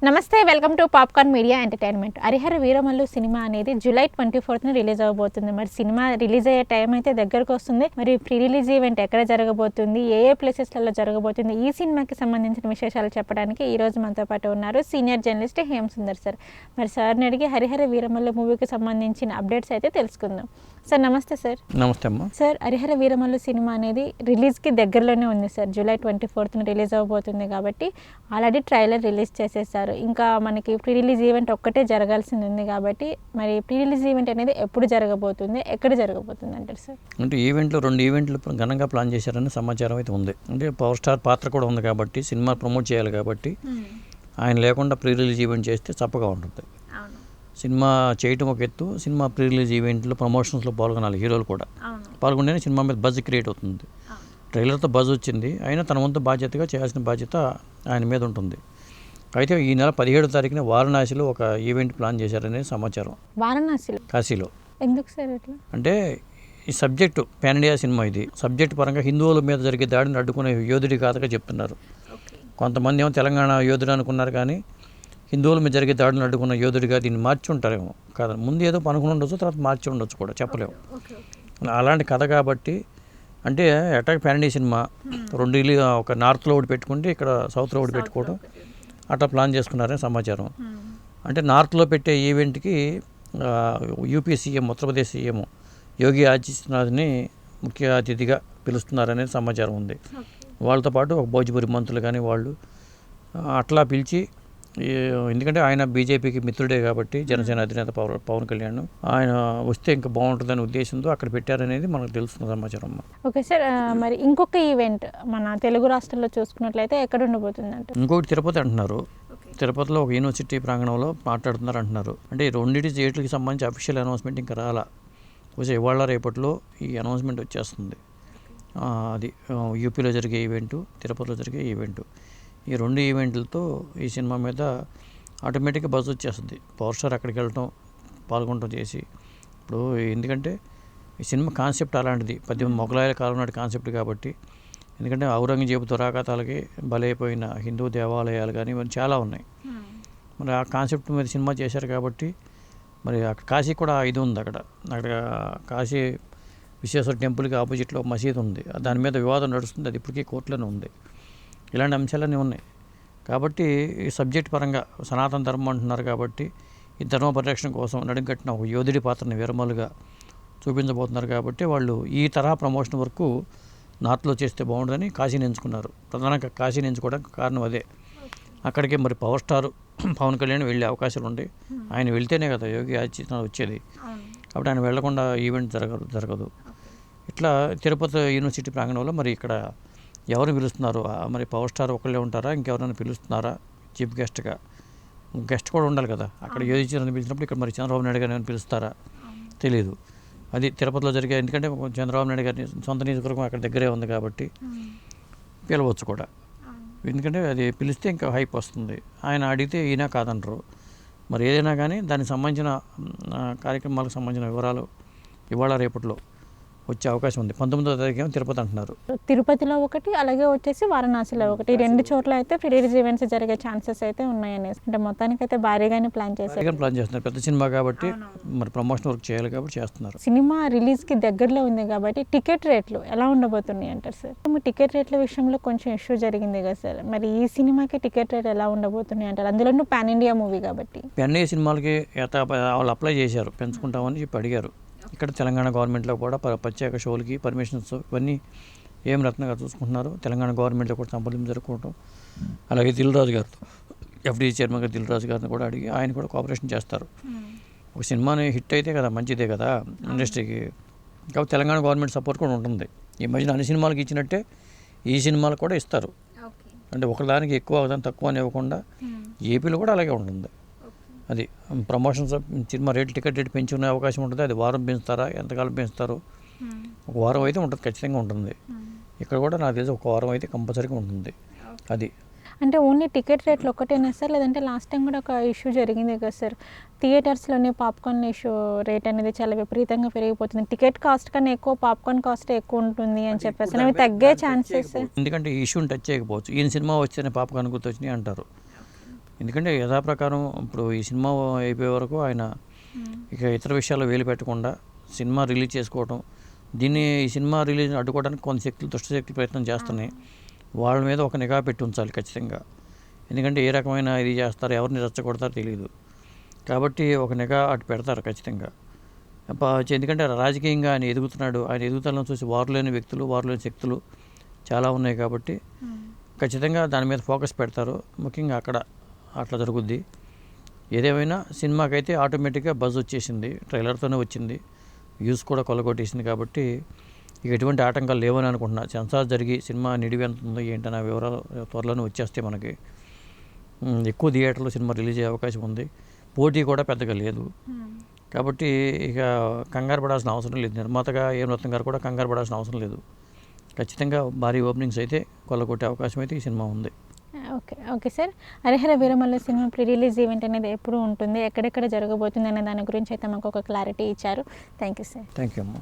నమస్తే welcome to popcorn media entertainment. Harihara Veeramallu cinema అనేది July 24న release అవబోతుంది. మరి సినిమా రిలీజ్ అయ్యే టైం అయితే దగ్గరకు వస్తుంది. మరి ప్రీ రిలీజ్ ఈవెంట్ ఎక్కడ జరగబోతుంది, ఏ ప్లేసెస్లలో జరగబోతుంది, ఈ సినిమాకి సంబంధించిన విశేషాలు చెప్పడానికి ఈ రోజు మనతో పాటు ఉన్నారు senior journalist Hem Sundar sir. మరి సార్ని అడిగి హరిహర వీరమల్లు మూవీకి సంబంధించిన అప్డేట్స్ అయితే తెలుసుకుందాం. సార్ నమస్తే సార్. నమస్తే అమ్మా. సార్, హరిహర వీరమల్లు సినిమా అనేది రిలీజ్కి దగ్గరలోనే ఉంది సార్. జూలై 24న రిలీజ్ అవబోతుంది కాబట్టి ఆల్రెడీ ట్రైలర్ రిలీజ్ చేసేసారు. ఇంకా మనకి ప్రీ రిలీజ్ ఈవెంట్ ఒక్కటే జరగాల్సింది ఉంది కాబట్టి మరి ప్రీ రిలీజ్ ఈవెంట్ అనేది ఎప్పుడు జరగబోతుంది, ఎక్కడ జరగబోతుంది అంటారు సార్? అంటే రెండు ఈవెంట్లు ఘనంగా ప్లాన్ చేశారని సమాచారం అయితే ఉంది. అంటే పవర్ స్టార్ పాత్ర కూడా ఉంది కాబట్టి సినిమా ప్రమోట్ చేయాలి కాబట్టి ఆయన లేకుండా ప్రీ రిలీజ్ ఈవెంట్ చేస్తే చప్పగా ఉంటుంది. సినిమా చేయటం ఒక ఎత్తు, సినిమా ప్రీ రిలీజ్ ఈవెంట్లో ప్రమోషన్స్లో పాల్గొనాలి హీరోలు కూడా. పాల్గొంటేనే సినిమా మీద బజ్ క్రియేట్ అవుతుంది. ట్రైలర్తో బజ్ వచ్చింది, అయినా తన వంతు బాధ్యతగా చేయాల్సిన బాధ్యత ఆయన మీద ఉంటుంది. అయితే ఈ నెల 17వ తారీఖున వారణాసిలో ఒక ఈవెంట్ ప్లాన్ చేశారనేది సమాచారం. వారణాసిలో? కాశీలో. ఎందుకు సార్ అట్లా? అంటే ఈ సబ్జెక్టు పాన్ ఇండియా సినిమా, ఇది సబ్జెక్ట్ పరంగా హిందువుల మీద జరిగే దాడిని అడ్డుకునే యోధుడి కాతగా చెప్తున్నారు. కొంతమంది ఏమో తెలంగాణ యోధుడు అనుకున్నారు, కానీ హిందువుల మీద జరిగే దాడిని అడ్డుకున్న యోధుడిగా దీన్ని మార్చి ఉంటారేమో. కాదు, ముందు ఏదో అనుకుని ఉండొచ్చు, తర్వాత మార్చి ఉండొచ్చు కూడా, చెప్పలేము. అలాంటి కథ కాబట్టి అంటే అటాక్ పాన్ ఇండియా సినిమా రెండు ఒక నార్త్లో ఒకటి పెట్టుకుంటే ఇక్కడ సౌత్లో ఒకటి పెట్టుకోవడం అట్లా ప్లాన్ చేసుకున్నారని సమాచారం. అంటే నార్త్లో పెట్టే ఈవెంట్కి యూపీ సీఎం, ఉత్తరప్రదేశ్ సీఎం యోగి ఆదిత్యనాథ్ని ముఖ్య అతిథిగా పిలుస్తున్నారనేది సమాచారం ఉంది. వాళ్ళతో పాటు ఒక భోజ్పురి మంత్రులు కానీ వాళ్ళు అట్లా పిలిచి, ఎందుకంటే ఆయన బీజేపీకి మిత్రుడే కాబట్టి, జనసేన అధినేత పవన్ కళ్యాణ్ ఆయన వస్తే ఇంకా బాగుంటుందనే ఉద్దేశంతో అక్కడ పెట్టారనేది మనకు తెలుస్తున్న సమాచారం. ఓకే సార్, మరి ఇంకొక ఈవెంట్ మన తెలుగు రాష్ట్రాల్లో చూసుకున్నట్లయితే ఎక్కడ ఉండబోతుంది అంటే? ఇంకొకటి తిరుపతి అంటున్నారు. తిరుపతిలో ఒక యూనివర్సిటీ ప్రాంగణంలో మాట్లాడుతున్నారు అంటున్నారు. అంటే ఈ రెండింటి స్టేట్లకి సంబంధించి అఫీషియల్ అనౌన్స్మెంట్ ఇంకా రాలా. కొంచెం ఇవాళ రేపట్లో ఈ అనౌన్స్మెంట్ వచ్చేస్తుంది. అది యూపీలో జరిగే ఈవెంటు, తిరుపతిలో జరిగే ఈవెంటు, ఈ రెండు ఈవెంట్లతో ఈ సినిమా మీద ఆటోమేటిక్గా బజ్ వచ్చేస్తుంది. పవర్ స్టార్ అక్కడికి వెళ్ళటం, పాల్గొనడం చేసి, ఇప్పుడు ఎందుకంటే ఈ సినిమా కాన్సెప్ట్ అలాంటిది, 18 మొఘలాయల కాలం నాటి కాన్సెప్ట్ కాబట్టి. ఎందుకంటే ఔరంగజేబు దురాఘాతాలకి బలైపోయిన హిందూ దేవాలయాలు కానీ ఇవన్నీ చాలా ఉన్నాయి. మరి ఆ కాన్సెప్ట్ మీద సినిమా చేశారు కాబట్టి మరి అక్కడ కాశీ కూడా ఇది ఉంది. అక్కడ కాశీ విశ్వేశ్వర టెంపుల్కి ఆపోజిట్లో మసీదు ఉంది, దాని మీద వివాదం నడుస్తుంది, అది ఇప్పటికీ కోర్టులోనే ఉంది. ఇలాంటి అంశాలన్నీ ఉన్నాయి కాబట్టి ఈ సబ్జెక్ట్ పరంగా సనాతన ధర్మం అంటున్నారు కాబట్టి ఈ ధర్మ పరిరక్షణ కోసం నడుంకట్టిన ఒక యోధుడి పాత్రని వీరమలుగా చూపించబోతున్నారు కాబట్టి వాళ్ళు ఈ తరహా ప్రమోషన్ వరకు నార్త్లో చేస్తే బాగుంటుందని కాశీని ఎంచుకున్నారు. ప్రధానంగా కాశీని ఎంచుకోవడానికి కారణం అదే. అక్కడికి మరి పవర్ స్టార్ పవన్ కళ్యాణ్ వెళ్ళే అవకాశాలు ఉంటాయి. ఆయన వెళ్తేనే కదా యోగి ఆదిత్యనాథ్ వచ్చేది, కాబట్టి ఆయన వెళ్లకుండా ఈవెంట్ జరగదు. ఇట్లా తిరుపతి యూనివర్సిటీ ప్రాంగణంలో మరి ఇక్కడ ఎవరు పిలుస్తున్నారు, మరి పవర్ స్టార్ ఒకళ్ళే ఉంటారా, ఇంకెవరైనా పిలుస్తున్నారా చీఫ్ గెస్ట్గా? గెస్ట్ కూడా ఉండాలి కదా. అక్కడ యోగించారని పిలిచినప్పుడు ఇక్కడ మరి చంద్రబాబు నాయుడు గారిని పిలుస్తారా తెలియదు. అది తిరుపతిలో జరిగే, ఎందుకంటే చంద్రబాబు నాయుడు గారిని సొంత నియోజకవర్గం అక్కడ దగ్గరే ఉంది కాబట్టి పిలవచ్చు కూడా. ఎందుకంటే అది పిలిస్తే ఇంకా హైప్ వస్తుంది. ఆయన అడిగితే ఈయన కాదంటారు. మరి ఏదైనా కానీ దానికి సంబంధించిన కార్యక్రమాలకు సంబంధించిన వివరాలు ఇవాళ రేపట్లో వచ్చే అవకాశం ఉంది. 19వ తారీఖు తిరుపతి అంటున్నారు. తిరుపతిలో ఒకటి, అలాగే వచ్చేసి వారణాసిలో ఒకటి, ఈ రెండు చోట్ల అయితే ప్రీ రిలీజ్ ఈవెంట్స్ జరిగే ఛాన్సెస్ అయితే ఉన్నాయనేసి, అంటే మొత్తానికి అయితే భారీగానే ప్లాన్ చేస్తున్నారు. పెద్ద సినిమా కాబట్టి మరి ప్రమోషన్ వర్క్ చేయాలి కాబట్టి చేస్తున్నారు. సినిమా రిలీజ్కి దగ్గరలో ఉంది కాబట్టి టికెట్ రేట్లు ఎలా ఉండబోతున్నాయి అంటారు సార్? టికెట్ రేట్ల విషయంలో కొంచెం ఇష్యూ జరిగింది కదా సార్, మరి ఈ సినిమాకి టికెట్ రేట్ ఎలా ఉండబోతున్నాయి అంటారు? అందులో పాన్ ఇండియా మూవీ కాబట్టి పాన్ ఇండియా సినిమాలకి వాళ్ళు అప్లై చేశారు, పెంచుకుంటామని చెప్పి అడిగారు. ఇక్కడ తెలంగాణ గవర్నమెంట్లో కూడా ప్రత్యేక షోలకి పర్మిషన్స్ ఇవన్నీ ఏం రత్నంగా చూసుకుంటున్నారు. తెలంగాణ గవర్నమెంట్లో కూడా సంప్రదింపు జరుపుకోవటం, అలాగే దిల్ రాజు గారితో, ఎఫ్డీ చైర్మన్ గారు దిల్ రాజు గారిని కూడా అడిగి ఆయన కూడా కోఆపరేషన్ చేస్తారు. ఒక సినిమాని హిట్ అయితే కదా మంచిదే కదా ఇండస్ట్రీకి. కాబట్టి తెలంగాణ గవర్నమెంట్ సపోర్ట్ కూడా ఉంటుంది. ఈ మధ్యన అన్ని సినిమాలకు ఇచ్చినట్టే ఈ సినిమాలకు కూడా ఇస్తారు. అంటే ఒకదానికి ఎక్కువ ఒకదానికి తక్కువ అని ఇవ్వకుండా ఏపీలో కూడా అలాగే ఉంటుంది. అది ప్రమోషన్స్ సినిమా టికెట్ రేట్ పెంచుకునే అవకాశం ఉంటుంది. అది వారం పెంచుతారా, ఎంతకాలం పెంచుతారు? ఒక వారం అయితే ఉంటుంది, ఖచ్చితంగా ఉంటుంది. ఇక్కడ కూడా నాకు తెలిసి ఒక వారం అయితే కంపల్సరీగా ఉంటుంది. అది అంటే ఓన్లీ టికెట్ రేట్లు ఒక్కటేనా సార్, లేదంటే లాస్ట్ టైం కూడా ఒక ఇష్యూ జరిగింది కదా సార్, థియేటర్స్లోనే పాప్కార్న్ ఇష్యూ రేట్ అనేది చాలా విపరీతంగా పెరిగిపోతుంది, టికెట్ కాస్ట్ కన్నా ఎక్కువ పాప్కార్న్ కాస్ట్ ఎక్కువ ఉంటుంది అని చెప్పేసి అవి తగ్గే ఛాన్సెస్? ఎందుకంటే ఈ ఇష్యూని టచ్ చేయకపోవచ్చు. ఈయన సినిమా వచ్చేనే పాప్కార్న్ గుర్తొచ్చినాయి అంటారు. ఎందుకంటే యథాప్రకారం ఇప్పుడు ఈ సినిమా అయిపోయే వరకు ఆయన ఇక ఇతర విషయాల్లో వేలు పెట్టకుండా సినిమా రిలీజ్ చేసుకోవటం, ఈ సినిమా రిలీజ్ అడ్డుకోవడానికి కొంత శక్తులు దుష్టశక్తులు ప్రయత్నం చేస్తున్నాయి. వాళ్ళ మీద ఒక నిఘా పెట్టి ఉంచాలి ఖచ్చితంగా. ఎందుకంటే ఏ రకమైన ఇది చేస్తారు, ఎవరిని రెచ్చగొడతారో తెలియదు. కాబట్టి ఒక నిఘా అటు పెడతారు ఖచ్చితంగా. ఎందుకంటే రాజకీయంగా ఆయన ఎదుగుతున్నాడు. ఆయన ఎదుగుదలను చూసి వారులేని వ్యక్తులు, వారులేని శక్తులు చాలా ఉన్నాయి కాబట్టి ఖచ్చితంగా దాని మీద ఫోకస్ పెడతారు. ముఖ్యంగా అక్కడ అట్లా జరుగుద్ది. ఏదేమైనా సినిమాకైతే ఆటోమేటిక్గా బజ్ వచ్చేసింది, ట్రైలర్తోనే వచ్చింది, వ్యూస్ కూడా కొల్లగొట్టేసింది. కాబట్టి ఇక ఎటువంటి ఆటంకాలు లేవని అనుకుంటున్నా. సెన్సార్ జరిగి సినిమా నిడివి ఎంత ఉందో ఏంటనే వివరాలు త్వరలోనే వచ్చేస్తే మనకి ఎక్కువ థియేటర్లో సినిమా రిలీజ్ అయ్యే అవకాశం ఉంది. పోటీ కూడా పెద్దగా లేదు. కాబట్టి ఇక కంగారు పడాల్సిన అవసరం లేదు. నిర్మాతగా ఏం రత్నం గారు కూడా కంగారు పడాల్సిన అవసరం లేదు. ఖచ్చితంగా భారీ ఓపెనింగ్స్ అయితే కొల్లగొట్టే అవకాశం అయితే ఈ సినిమా ఉంది. Okay sir. Harihara Veeramallu cinema pre release event అనేది ఎప్పుడు ఉంటుంది, ఎక్కడెక్కడ జరగబోతుంది అనే దాని గురించి అయితే మాకు ఒక క్లారిటీ ఇచ్చారు. Thank you sir. Thank you అమ్మా.